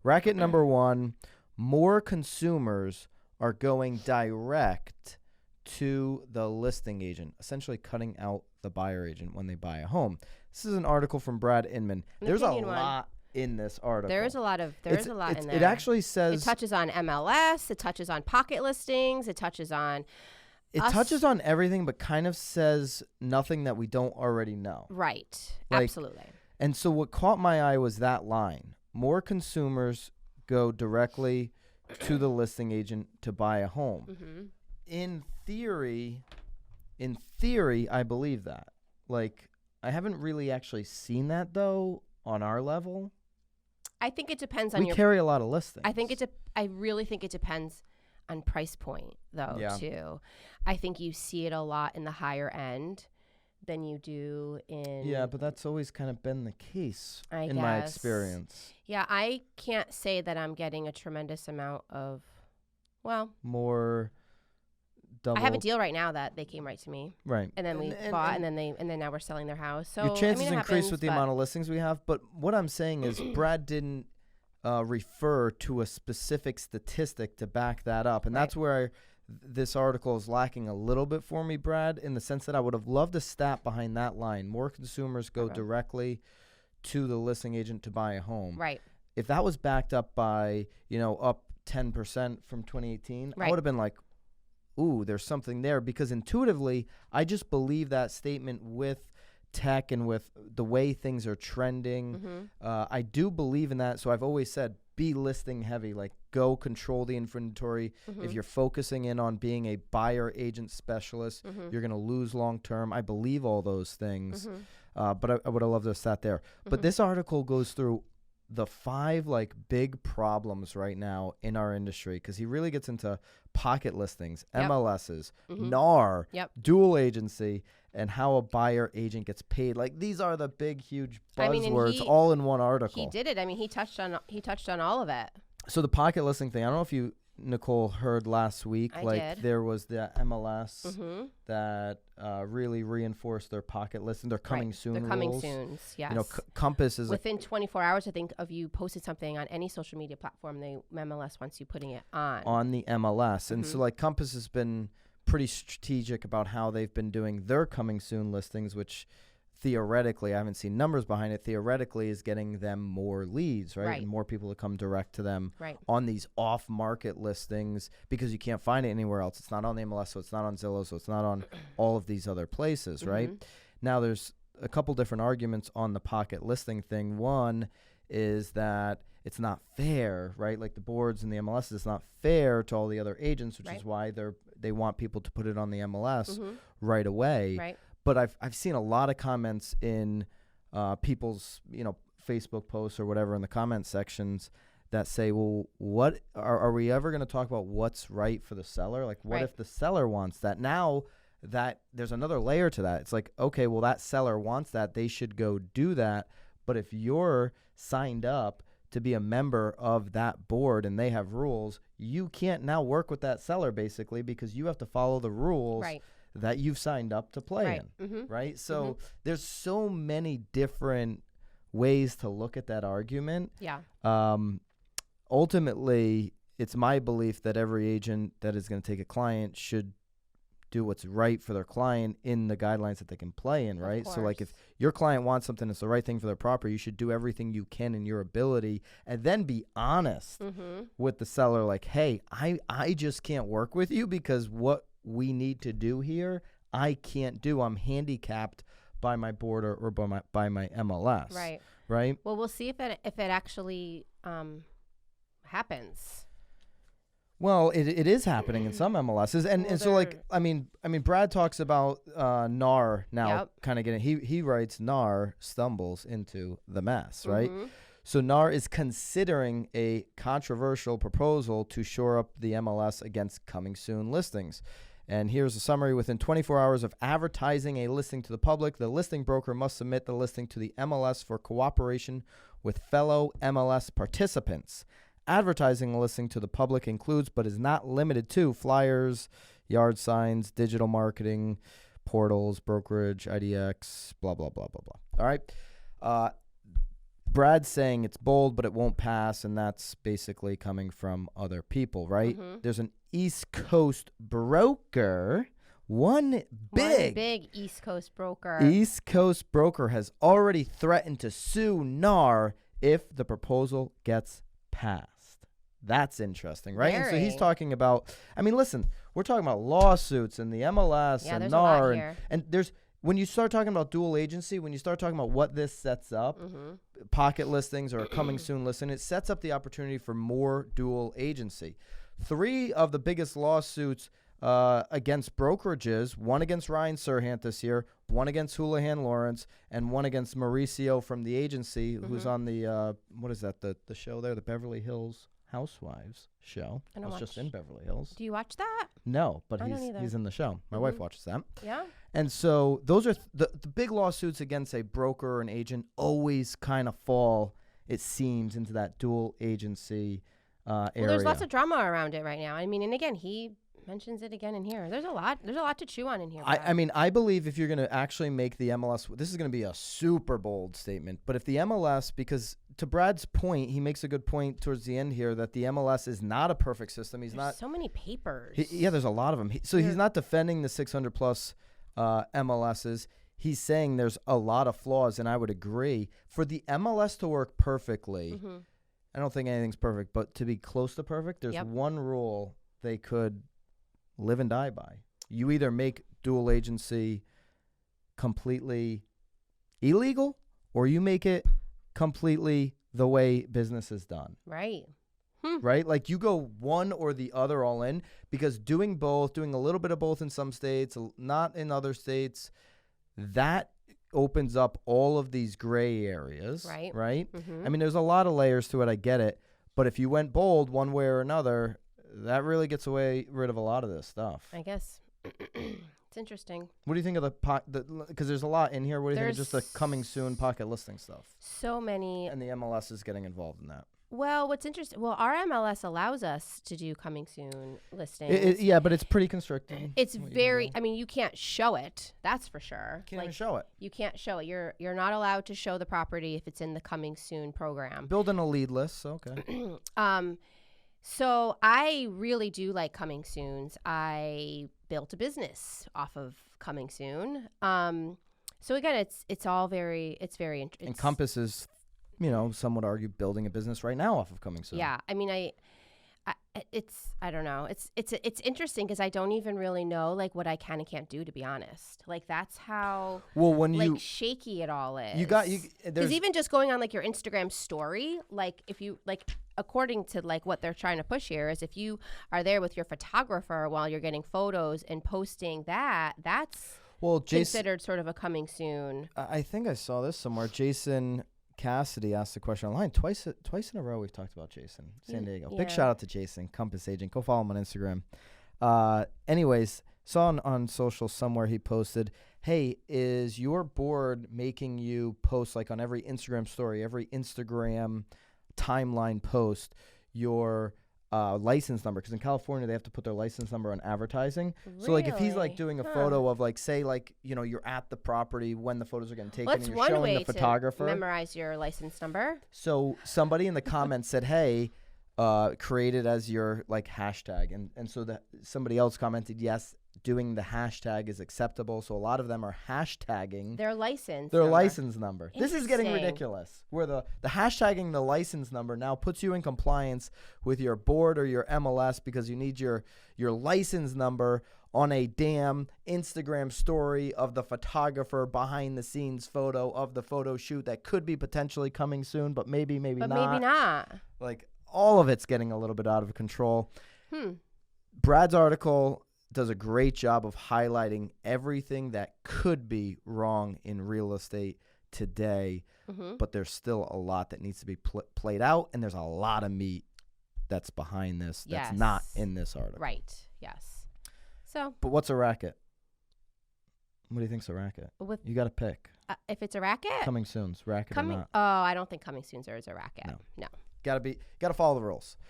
Racket number 1, more consumers are going direct to the listing agent, essentially cutting out the buyer agent when they buy a home. This is an article from Brad Inman. There's a lot in this article. There is a lot in there. It actually says... It touches on MLS. It touches on pocket listings. It touches on... It touches on everything, but kind of says nothing that we don't already know. Right. Absolutely. And so what caught my eye was that line. More consumers go directly to the listing agent to buy a home. Mm-hmm. In theory, I believe that. Like, I haven't really actually seen that, though, on our level. I think it depends on We carry a lot of listings. I really think it depends on price point, though, too. I think you see it a lot in the higher end than you do in... Yeah, but that's always kind of been the case in guess. My experience. Yeah, I can't say that I'm getting a tremendous amount of, more double... I have a deal right now that they came right to me. Right. And then we bought, and then now we're selling their house. So your chances increase with the amount of listings we have, but what I'm saying is Brad didn't refer to a specific statistic to back that up, and that's where this article is lacking a little bit for me, Brad, in the sense that I would have loved a stat behind that line. More consumers go directly to the listing agent to buy a home. Right. If that was backed up by, up 10% from 2018, I would have been like, ooh, there's something there, because intuitively, I just believe that statement with tech and with the way things are trending. I do believe in that. So I've always said, be listing heavy, like go control the inventory. If you're focusing in on being a buyer agent specialist, you're going to lose long term. I believe all those things, but I would have loved to have sat there. But this article goes through the 5 big problems right now in our industry, because he really gets into pocket listings, MLSs, NAR, dual agency, and how a buyer agent gets paid. Like, these are the big, huge buzzwords all in one article. He did it. I mean, he touched on all of it. So the pocket listing thing, I don't know if you, Nicole, heard last week. I did. There was the MLS that really reinforced their pocket listing. They're coming soon. They're coming soon. Yes. Compass is within 24 hours, I think, of you posted something on any social media platform, the MLS wants you putting it on the MLS. And so Compass has been pretty strategic about how they've been doing their coming soon listings, which theoretically, I haven't seen numbers behind it, theoretically is getting them more leads, right? And more people to come direct to them on these off-market listings, because you can't find it anywhere else. It's not on the MLS, so it's not on Zillow, so it's not on all of these other places, right? Now, there's a couple different arguments on the pocket listing thing. One is that it's not fair, right? Like the boards and the MLS, it's not fair to all the other agents, which is why they want people to put it on the MLS right away. Right. But I've seen a lot of comments in people's Facebook posts or whatever in the comment sections that say, well, what are we ever going to talk about what's right for the seller? Like, what if the seller wants that? Now that there's another layer to that. It's like, okay, well, that seller wants that. They should go do that. But if you're signed up to be a member of that board and they have rules, you can't now work with that seller, basically, because you have to follow the rules that you've signed up to play in, right? So there's so many different ways to look at that argument. Yeah. Ultimately, it's my belief that every agent that is going to take a client should do what's right for their client in the guidelines that they can play in, right? So like if your client wants something that's the right thing for their property, you should do everything you can in your ability, and then be honest with the seller. Like, hey, I just can't work with you because what we need to do here, I can't do. I'm handicapped by my board or by my MLS. Right. Right. Well, we'll see if it actually happens. Well, it is happening in some MLSs, and so like I mean Brad talks about NAR now kind of getting he writes NAR stumbles into the mess, right? So NAR is considering a controversial proposal to shore up the MLS against coming soon listings. And here's a summary. Within 24 hours of advertising a listing to the public, the listing broker must submit the listing to the MLS for cooperation with fellow MLS participants. Advertising a listing to the public includes, but is not limited to, flyers, yard signs, digital marketing, portals, brokerage, IDX, blah, blah, blah, blah, blah. All right. Brad's saying it's bold, but it won't pass, and that's basically coming from other people, right? There's an East Coast broker, one big East Coast broker. East Coast broker has already threatened to sue NAR if the proposal gets passed. That's interesting, right? And so he's talking about, I mean, listen, we're talking about lawsuits and the MLS and NAR. And there's, when you start talking about dual agency, when you start talking about what this sets up, pocket listings or a coming soon listing, it sets up the opportunity for more dual agency. 3 of the biggest lawsuits against brokerages, one against Ryan Serhant this year, one against Houlihan Lawrence, and one against Mauricio from the agency, who's on the, what is that, the show there, the Beverly Hills Housewives show. I was just in Beverly Hills. Do you watch that? No, but he's in the show. My wife watches that. Yeah. And so those are the big lawsuits against a broker or an agent always kind of fall, it seems, into that dual agency area. Well, there's lots of drama around it right now. I mean, and again, he mentions it again in here. There's a lot to chew on in here. I mean, I believe if you're going to actually make the MLS, this is going to be a super bold statement, but if the MLS, because to Brad's point, he makes a good point towards the end here that the MLS is not a perfect system. There's so many papers. There's a lot of them. He's not defending the 600 plus MLSs. He's saying there's a lot of flaws, and I would agree. For the MLS to work perfectly, I don't think anything's perfect, but to be close to perfect, there's one rule they could live and die by. You either make dual agency completely illegal, or you make it completely the way business is done. Right. Right? Like you go one or the other all in, because doing both, doing a little bit of both in some states, not in other states, that opens up all of these gray areas. Right? I mean, there's a lot of layers to it. I get it. But if you went bold one way or another, that really gets rid of a lot of this stuff. I guess. It's interesting. What do you think of because there's a lot in here. What do you think of just the coming soon pocket listing stuff? So many. And the MLS is getting involved in that. Well, what's interesting, our MLS allows us to do coming soon listings. Yeah, but it's pretty constricting. It's very, I mean, you can't show it. That's for sure. Can't even show it. You can't show it. You're not allowed to show the property if it's in the coming soon program. Building a lead list, okay. So I really do like coming soons. I built a business off of coming soon. So again, it's very encompasses, some would argue building a business right now off of coming soon. Yeah, I mean, I don't know. It's interesting because I don't even really know like what I can and can't do, to be honest. Like that's how shaky it all is. Because even just going on like your Instagram story, like if you according to like what they're trying to push here is if you are there with your photographer while you're getting photos and posting that's considered sort of a coming soon. I think I saw this somewhere. Jason Cassidy asked the question online twice in a row. We've talked about Jason, San Diego. Yeah. Big shout out to Jason, Compass Agent. Go follow him on Instagram. Anyways, saw on social somewhere he posted, hey, is your board making you post like on every Instagram story, every Instagram timeline post, your license number? Because in California they have to put their license number on advertising. Really? So like if he's like doing a photo of like, say like, you're at the property when the photos are getting taken, and you're showing the photographer. To memorize your license number. So somebody in the comments said, hey, create it as your like hashtag, and so somebody else commented, yes, doing the hashtag is acceptable. So a lot of them are hashtagging their license number. This is getting ridiculous, where the hashtagging the license number now puts you in compliance with your board or your MLS because you need your license number on a damn Instagram story of the photographer behind the scenes photo of the photo shoot that could be potentially coming soon, but maybe not. Like all of it's getting a little bit out of control. Brad's article does a great job of highlighting everything that could be wrong in real estate today, but there's still a lot that needs to be played out, and there's a lot of meat that's behind this that's not in this article. Right, yes. But what's a racket? What do you think's a racket? You got to pick. If it's a racket? Coming soon's racket or not? Oh, I don't think coming soon's is a racket. No. Got to follow the rules.